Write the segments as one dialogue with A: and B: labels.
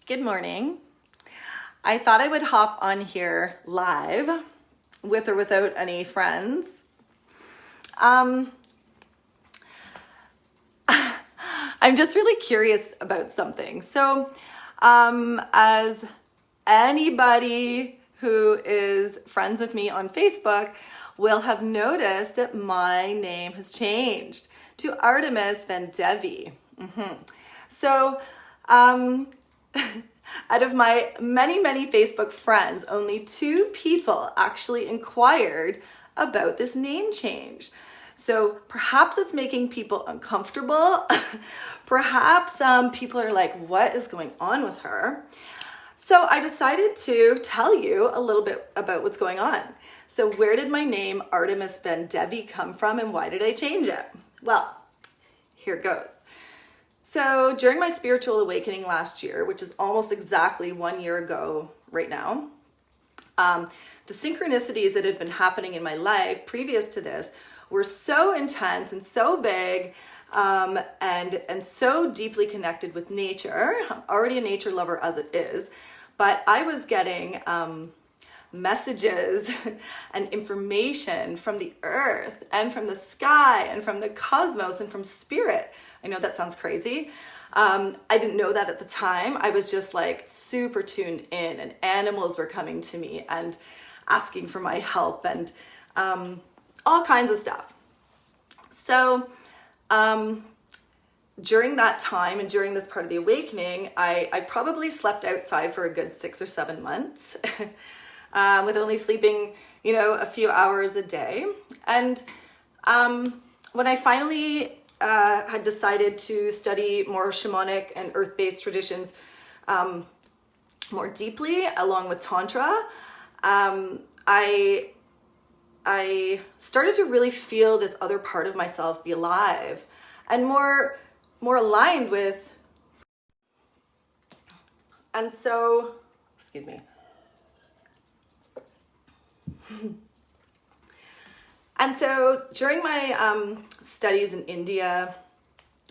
A: Good morning. I thought I would hop on here live with or without any friends. I'm just really curious about something. So, as anybody who is friends with me on Facebook will have noticed that my name has changed to Artemis Van Devi. So, out of my many Facebook friends, only 2 people actually inquired about this name change. So perhaps it's making people uncomfortable. Perhaps people are like, what is going on with her? So I decided to tell you a little bit about what's going on. So where did my name Artemis Van Devi come from, and why did I change it? Well, here it goes. So during my spiritual awakening last year, which is almost exactly 1 year ago right now, the synchronicities that had been happening in my life previous to this were so intense and so big, and so deeply connected with nature. I'm already a nature lover as it is, but I was getting messages and information from the earth and from the sky and from the cosmos and from spirit. I know that sounds crazy. I didn't know that at the time. I was just like super tuned in, and animals were coming to me and asking for my help and all kinds of stuff. So during that time and during this part of the awakening, I probably slept outside for a good 6 or 7 months with only sleeping, a few hours a day. And when I finally had decided to study more shamanic and earth-based traditions more deeply, along with Tantra, I started to really feel this other part of myself be alive and more aligned with. And so, excuse me. And so during my studies in India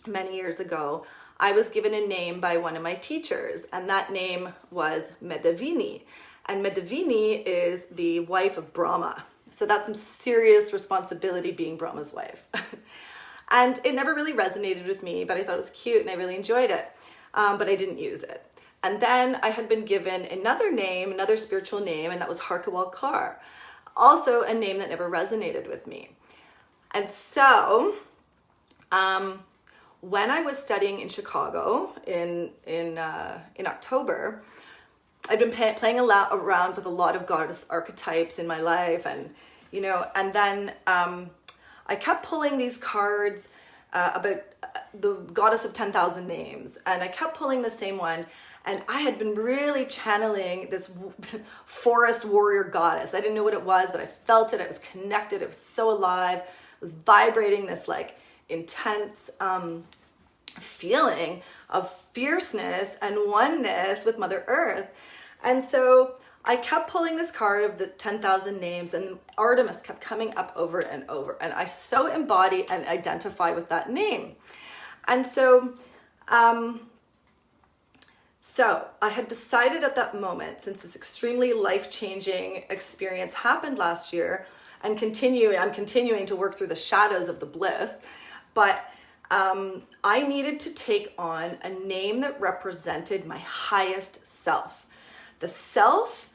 A: many years ago, I was given a name by one of my teachers, and that name was Medavini. And Medavini is the wife of Brahma. So that's some serious responsibility, being Brahma's wife. And it never really resonated with me, but I thought it was cute and I really enjoyed it. But I didn't use it. And then I had been given another name, another spiritual name, and that was Harkawal Kaur. Also a name that never resonated with me. And so when I was studying in Chicago in October, I'd been playing around with a lot of goddess archetypes in my life, and and then I kept pulling these cards about the goddess of 10,000 names, and I kept pulling the same one. And I had been really channeling this forest warrior goddess. I didn't know what it was, but I felt it. I was connected. It was so alive. It was vibrating this like intense feeling of fierceness and oneness with Mother Earth. And so I kept pulling this card of the 10,000 names, and Artemis kept coming up over and over. And I so embody and identify with that name. And so, So I had decided at that moment, since this extremely life-changing experience happened last year, and I'm continuing to work through the shadows of the bliss, but I needed to take on a name that represented my highest self. The self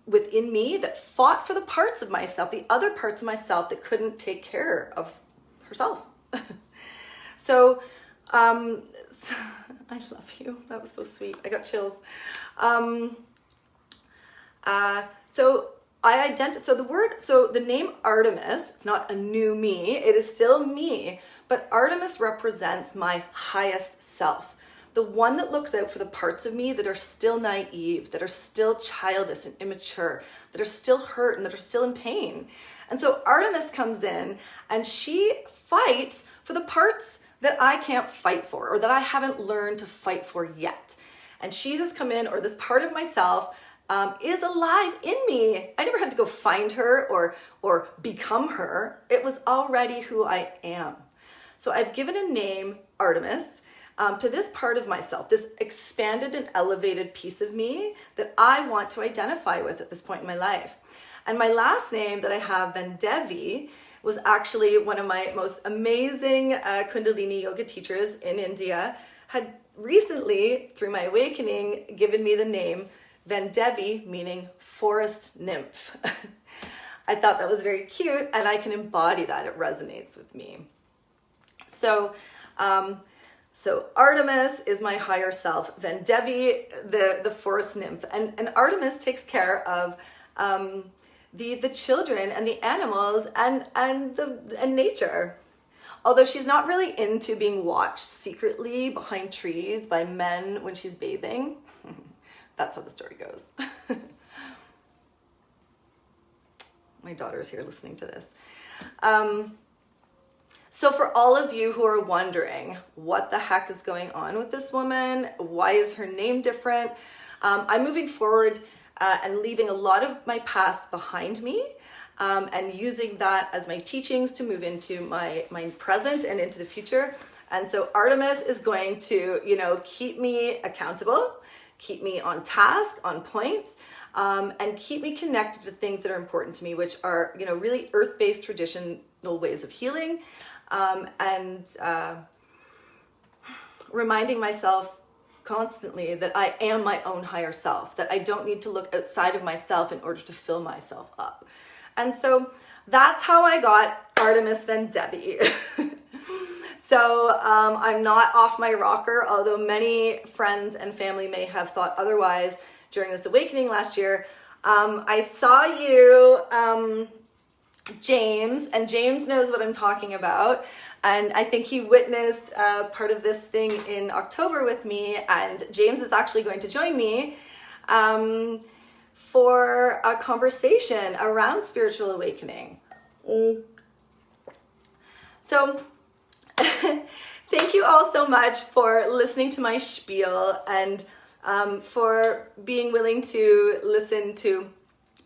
A: within me that fought for the parts of myself, the other parts of myself that couldn't take care of herself. So, I love you. That was so sweet. I got chills. So the name Artemis, it's not a new me, it is still me, but Artemis represents my highest self. The one that looks out for the parts of me that are still naive, that are still childish and immature, that are still hurt and that are still in pain. And so Artemis comes in and she fights for the parts that I can't fight for, or that I haven't learned to fight for yet. And she has come in, or this part of myself is alive in me. I never had to go find her or become her. It was already who I am. So I've given a name, Artemis, to this part of myself, this expanded and elevated piece of me that I want to identify with at this point in my life. And my last name that I have, Vendevi, was actually one of my most amazing Kundalini yoga teachers in India, had recently, through my awakening, given me the name Vendevi, meaning forest nymph. I thought that was very cute, and I can embody that. It resonates with me. So Artemis is my higher self. Vendevi, the forest nymph, and Artemis takes care of the children and the animals and nature. Although she's not really into being watched secretly behind trees by men when she's bathing. That's how the story goes. My daughter's here listening to this. So for all of you who are wondering what the heck is going on with this woman, why is her name different? I'm moving forward and leaving a lot of my past behind me, and using that as my teachings to move into my present and into the future. And so Artemis is going to, keep me accountable, keep me on task, on point, and keep me connected to things that are important to me, which are, really earth-based traditional ways of healing, and reminding myself constantly that I am my own higher self, that I don't need to look outside of myself in order to fill myself up. And so that's how I got Artemis Vendevi. So I'm not off my rocker, although many friends and family may have thought otherwise during this awakening last year. I saw you, James, and James knows what I'm talking about. And I think he witnessed part of this thing in October with me, and James is actually going to join me for a conversation around spiritual awakening. So thank you all so much for listening to my spiel, and for being willing to listen to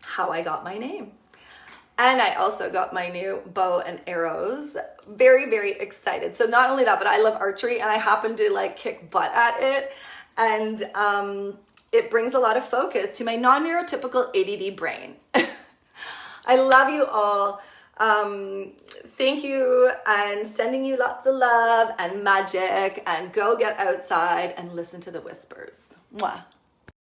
A: how I got my name. And I also got my new bow and arrows. Very, very excited. So not only that, but I love archery, and I happen to kick butt at it. And it brings a lot of focus to my non-neurotypical ADD brain. I love you all. Thank you, and sending you lots of love and magic, and go get outside and listen to the whispers. Mwah.